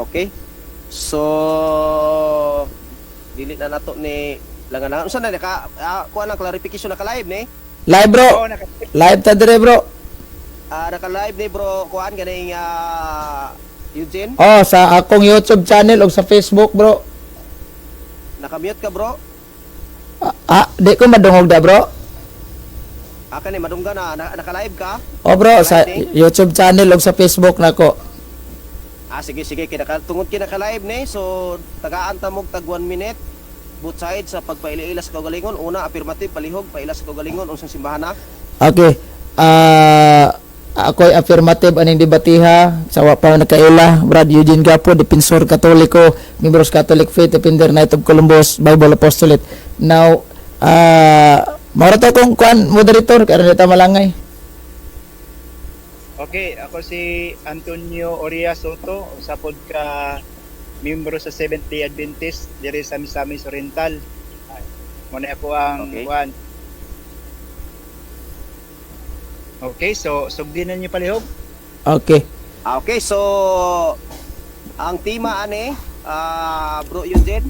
Okay. So dili na nato ni langan. Unsa na kuha ng clarification naka-live ni? Live bro. Oo, Live ta dire bro. Naka-live ni bro kuan ganing Eugene. Oh, sa akong YouTube channel o sa Facebook bro. Naka-mute ka bro. Di ko madungog da bro. Kani madungga na naka-live ka? Oh bro, sa Naka-live YouTube channel o sa Facebook nako. Sige tungod kinaka-live ni. So tagaan ta mo tag 1 minute. Both sides sa pagpaila-ila sa kaugalingon. Una affirmative palihog paila sa kaugalingon unsang simbahan na. Okay. Ako'y affirmative aning debatiha sa wa pa nakaila Brad Eugene Gapo, Defensor Katoliko, Members Catholic Faith, Defender Knight of Columbus, Bible Apostolate. Now, mara to kung kuan moderator karon ta malangay. Okay, ako si Antonio Oria Soto, sa ka miyembro sa Seventh-day Adventist diri sa Misamis Oriental. Muna ako ang Okay. kuan. Okay, so sugdinan niyo palihog. Okay. Okay, so ang tema ani Bro Eugene.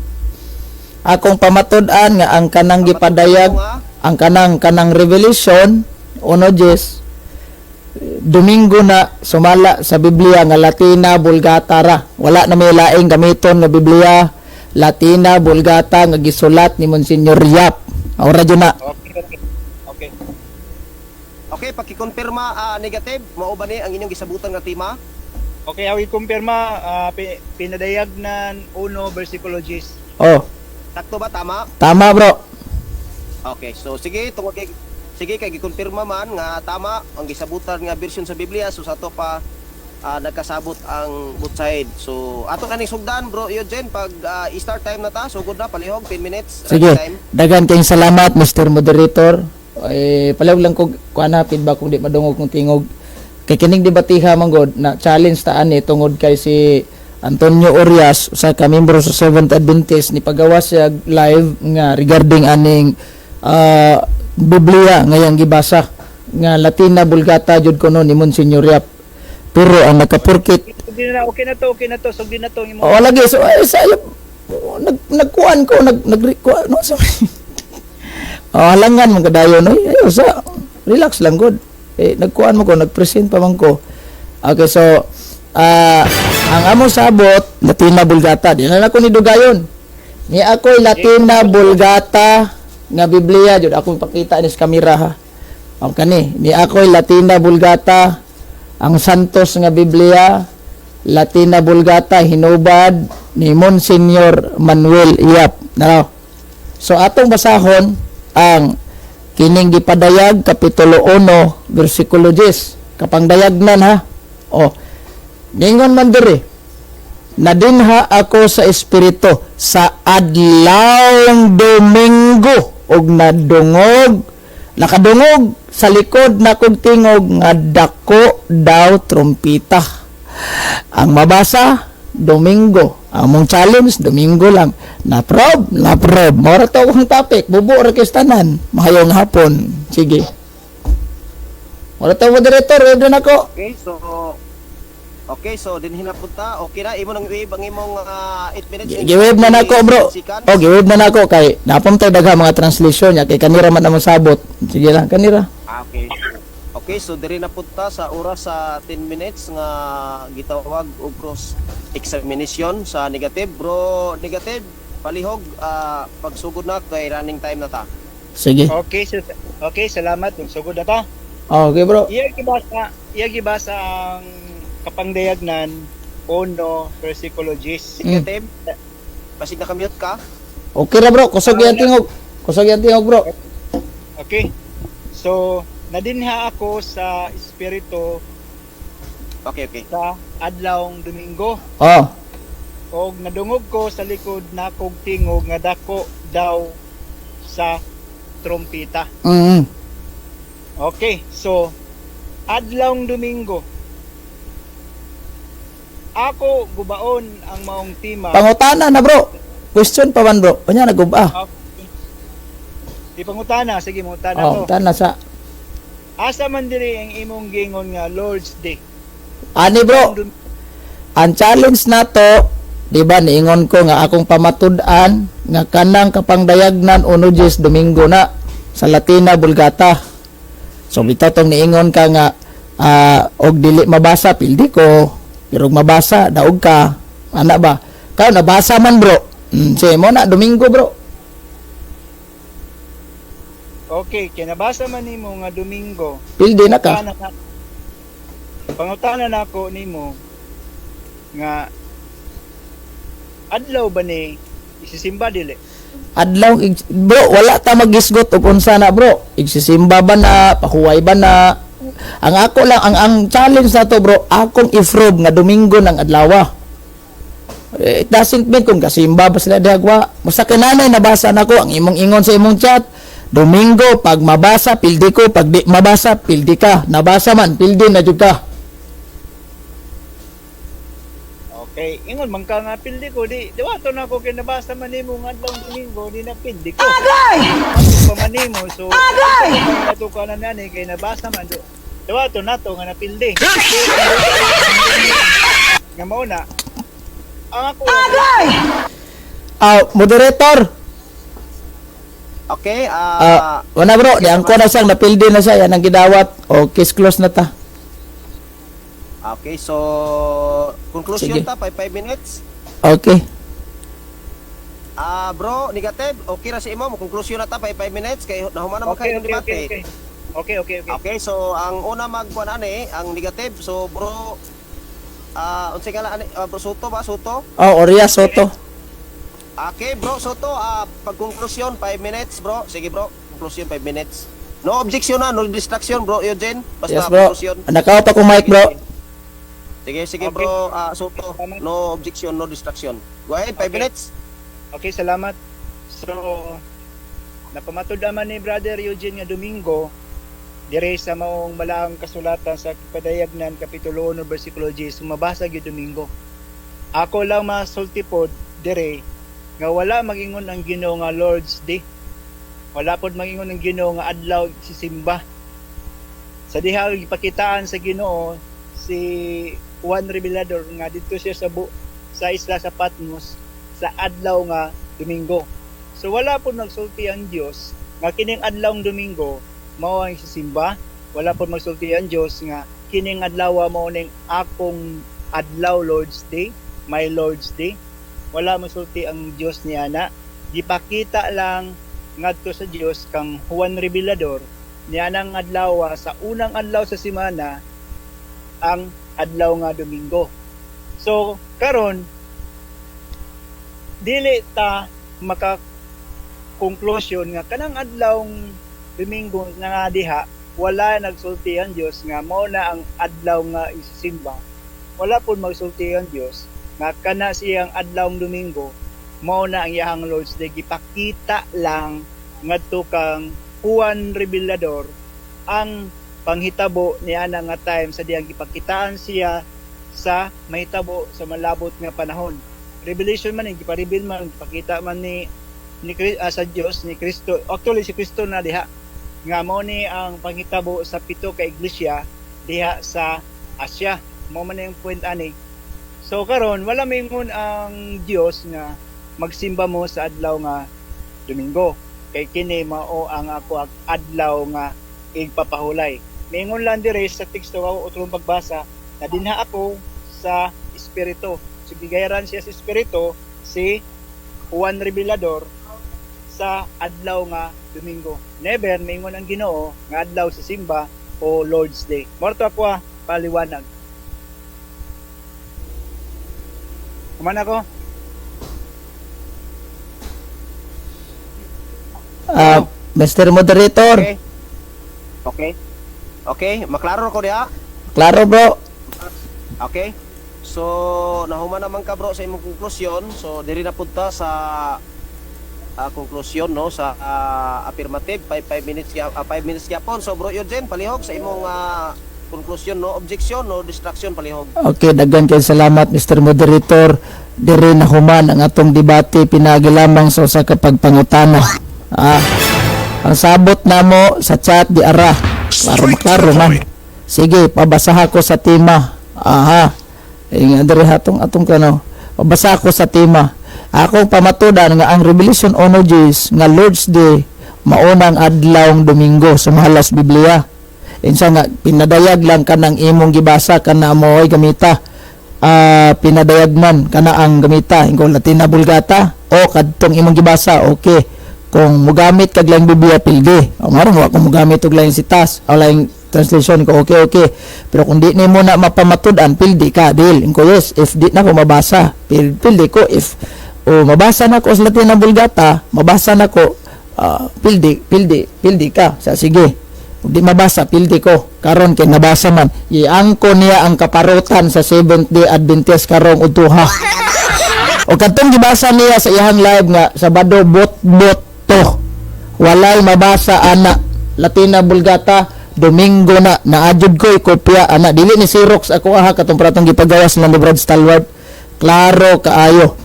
Akong pamatud-an nga ang kanang gipadayag, ang kanang revelation 1:10 Domingo na sumala sa Biblia nga Latina Vulgata ra. Wala na may laing gamiton nga Biblia Latina Vulgata nga gisulat ni Monsignor Yap. Ora jud na. Okay. Okay, paki-confirma negative mao ba ni ang inyong gisabutan nga tema? Okay, awi kumpirma pinadayag nan 1 versikulo 10. Oh, Sakto ba tama? tama bro. Okay, so sige tungod kay gikonfirma man nga tama ang gisabutan nga version sa Biblia. So sa to pa nagkasabot ang both side. So ato kaning sugdan Bro Eugene pag start time na ta. Sugod na palihog 10 minutes Sige, time. dagan kayong salamat Mr. Moderator. Palihog lang ko kuana feedback kung di madungog kung tingog. Kay kining debatiha man god na challenge ta ani tungod kay si Antonio Orias usa ka miyembro sa Seventh Adventist ni pagawas siya live nga regarding aning Biblia ngayang gibasa nga Latina Vulgata jud kuno ni Monsignor Yap. Pero ang nakapurkit Okay na to, sugdin na to imo. lagi so sayo nagkuan ko nagkuan no so halangan man kadayon no ayo sa relax lang god nagkuan mo ko nagpresent pa man ko. Okay, so ang among sabot Latina Vulgata di na ako ni dugayon ni ako'y Latina Vulgata nga Biblia jud akong pakita ni sa kamera ha. Ang kani ni ako'y Latina Vulgata ang Santos nga Biblia Latina Vulgata hinubad ni Monsignor Manuel Yap. Now, so atong basahon ang kining gipadayag kapitulo 1 bersikulo 10 kapangdayagnan ha. Ningon man diri nadinha ako sa espiritu sa adlawng Domingo ug nakadungog sa likod na kog tingog nga dako daw trompeta. Ang mabasa Domingo, among challenge Domingo lang. Na prob mora to akong topic bubo ra kay tanan mahayong hapon. Sige, mora to moderator ready na ko. Okay, so din hinapunta. Okay na imo nang wave ang imong 8 minutes. Giwave na nako bro. Giwave na nako kay napuntay dagha mga translation nya kay kanira man among sabot. Sige lang kanira. Okay. Okay, so diri na punta sa oras sa 10 minutes nga gitawag og cross examination sa negative. Bro, negative palihog pagsugod na kay running time na ta. Sige. Okay, salamat. Sugod na ta. Okay bro. Iya gibasa ang kapangdayagnan 1 versikulo 10. Negative. Basig naka-mute ka. Okay ra bro, kusog yan tingog. Bro. Okay. So, nadinha ako sa espiritu Okay. sa adlawng Domingo. Og nadungog ko sa likod na kog tingog nga dako daw sa trompeta. Okay, so adlawng Domingo. Ako gubaon ang maong tema. Pangutana na bro. Question pa man bro. Unya naguba. Di pangutana, sige mangutana to. Tana sa Asa man diri ang imong gingon nga Lord's Day? ani bro. ang challenge nato, di ba, niingon ko nga akong pamatud-an nga kanang kapangdayagnan 1 Domingo na sa Latina Vulgata. So bitaw tong niingon ka nga og dili mabasa pildi ko, pero mabasa daog ka. Ana ba? Kayo nabasa man, bro. Sige mo na Domingo, bro. Okay, kinabasa man nimo nga Domingo. Pildi na ka. Pangutana na ako nimo nga adlaw ba ni isisimba dili? Adlaw bro, wala ta magisgot og unsa na, bro. Igsisimba ba na, pahuway ba na? Ang ako lang ang challenge na to, bro, akong ifrog nga Domingo ng adlaw. It doesn't mean kung kasimba ba sila dagwa. Basta kananay nabasa na ko ang imong ingon sa imong chat. Domingo, pag mabasa, pildi ko. Pag di mabasa, pildi ka. Nabasa man, pildi na jud ka. Okay, ingon man ka nga pildi ko di wato na ako kinabasa man nimo nga adlaw Domingo di na pildi ko. Agay! Pa man nimo so agay! Ato ka na nani kay nabasa man do. Di wato na to nga napildi. Nga mao na. Ang ako agay! Moderator. Okay, Wala, bro, di angko na siyang napildi na siya, yan ang gidawat. O case close na ta. okay, so conclusion Sige. ta 5 minutes. Okay. Bro, negative, okay ra sa imo, mo conclusion na ta 5 minutes kay nahuman na okay, makayo okay, debate. okay, okay. Okay. Okay, so ang una magkuan ani, ang negative. So bro, unsay kala ani, bro Soto ba? Soto? Orias Soto. Okay, bro Soto, pag conclusion 5 minutes, bro. Sige, bro. Conclusion 5 minutes. No objection na, no distraction, bro Eugene. Basta Yes, bro. conclusion. Nakaot ako mic, bro. Sige, Okay. bro. Soto, no objection, no distraction. Go ahead, 5 Okay. minutes. Okay, salamat. So, napamatud naman ni Brother Eugene nga Domingo dire sa maong malaang kasulatan sa Padayagnan Kapitulo 1 versikulo 10 sumabasa gyud Domingo. Ako lang masultipod dire nga wala magingon ang Ginoo nga Lord's Day. Wala pod magingon ang Ginoo nga adlaw sisimba. Sa diha gipakitaan sa Ginoo si Juan Revelador nga dito siya sa isla sa Patmos sa adlaw nga Domingo. So wala po nagsulti ang Dios nga kining adlawng Domingo mao ang sisimba. Wala po magsulti ang Dios nga kining adlaw mao ning akong adlaw Lord's Day, my Lord's Day. Wala masulti ang Dios niya na. Gipakita lang ngadto sa Dios kang Juan Revelador niya nang adlaw sa unang adlaw sa semana ang adlaw nga Domingo. So karon dili ta maka conclusion nga kanang adlawng Domingo nga diha wala nagsulti ang Dios nga mao na ang adlaw nga isisimba. Wala pud magsulti ang Dios nga kana siyang adlawng Domingo mao na ang iyang Lord's Day. Gipakita lang ngadto kang Juan Revelador ang panghitabo niya na nga time sa diyang gipakitaan siya sa mahitabo sa malabot nga panahon. Revelation man gipa-reveal man gipakita man ni sa Dios ni Kristo. Actually si Kristo na diha nga mao ni ang panghitabo sa pito ka iglesia diha sa Asia. Mao man yung point ani. So karon wala mingon ang Dios nga magsimba mo sa adlaw nga Domingo. Kay kini mao ang ako adlaw nga igpapahulay. Mingon lang dire sa teksto ako utlong pagbasa na dinha ako sa espiritu. So gigayaran siya sa espiritu si Juan Revelador sa adlaw nga Domingo. Never mingon ang Ginoo nga adlaw sa simba o Lord's Day. Morto ako paliwanag. Kuman ako. Mr. Moderator. Okay, maklaro ko diha. Klaro, bro. Okay. So, nahuman naman ka, bro, sa imong konklusyon. So, diri na punta sa konklusyon, no, sa affirmative 5 minutes 5 minutes gyapon. So, bro Eugene, palihog sa imong konklusyon, no objection, no distraction, palihog. Okay, daghan kay salamat, Mr. Moderator. Diri na human ang atong debate pinagi lamang sa usa ka pagpangutana. Ang sabot namo sa chat di ara. Klaro man. Sige, pabasaha ko sa tema. nga diri atong kano. Pabasa ako sa tema. Akong pamatudan nga ang Revelation ono Gs nga Lord's Day maunang adlawng Domingo sa mahalas Biblia. Insa nga pinadayag lang kanang imong gibasa kana mo'y gamita. Pinadayag man kana ang gamita ingkong Latina Vulgata o kadtong imong gibasa okay. Kung mugamit kag laing Biblia pildi. O maron wa kung mugamit og laing sitas o laing translation ko okay. Pero kung di nimo na mapamatud-an pildi ka dil. Inko yes if di na ko mabasa pildi ko if mabasa na ko sa Latina Vulgata, mabasa na ko pildi ka. Sige. Kung di mabasa pildi ko. Karon kay nabasa man. Iangko niya ang kaparutan sa Seventh-day Adventist karong utuha. O katong gibasa niya sa iyang live nga Sabado bot to. Walay mabasa ana Latina Vulgata Domingo na naadjud ko kopya ana dili ni Xerox ako katong pratong gipagawas ng Brad Stalwart. Klaro kaayo.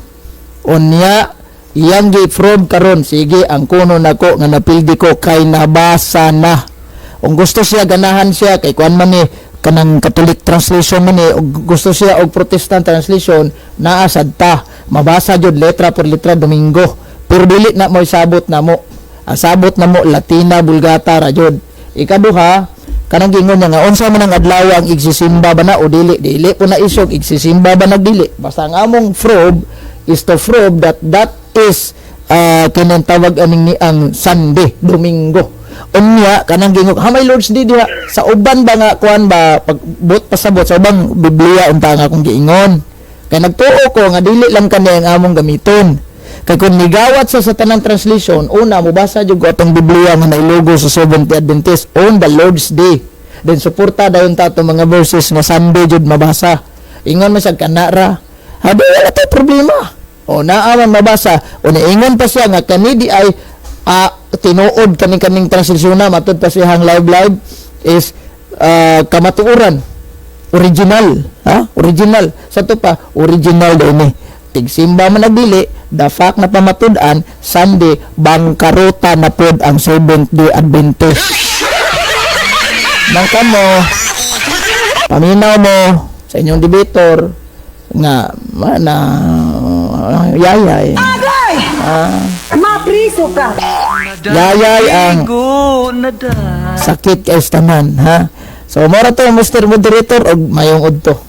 Unya iyang gi-from karon sige ang kuno nako nga napildi ko kay nabasa na. Kung gusto siya ganahan siya kay kuan man ni kanang Catholic translation man ni gusto siya og Protestant translation naa sadta mabasa jud letra por letra Domingo pero dili na mo isabot na mo asabot na mo Latina Vulgata ra jud. Ikaduha kanang gingon niya nga unsa man ang adlaw ang igsisimba ba na o dili po na isog igsisimba ba nagdili basta ang among probe is to prove that is kinang tawag aning ni ang Sunday Domingo. Unya kanang gingon hamay Lord's Day diha sa uban ba nga kuan ba pagbot pasabot sa ubang Biblia unta nga akong giingon kay nagtuo ko nga dili lang kani ang among gamiton. Kay kung nigawat sa tanang translation, una, mubasa jud ko atong Biblia nga nailogo sa Seventh-day Adventist on the Lord's Day. Then, suporta dayon ta itong mga verses nga Sunday jud mabasa. Ingon man siya kanara. Habi, wala tayo problema. O, naaman mabasa. O, naingon pa siya nga kanidi ay tinuod kaning translation na, matod pa siyang live is kamatuuran. Original. Original. Sa to pa, original daw ni. Tigsimba man nagdili, the fact na pamatud-an, Sunday, bangkaruta na pod ang Seventh-day Adventist. Nangka mo, paminaw mo sa inyong debater nga yayay. Mapriso ka. Yayay ang sakit kay tanan, ha? So, mora to, Mr. Moderator, og mayong udto.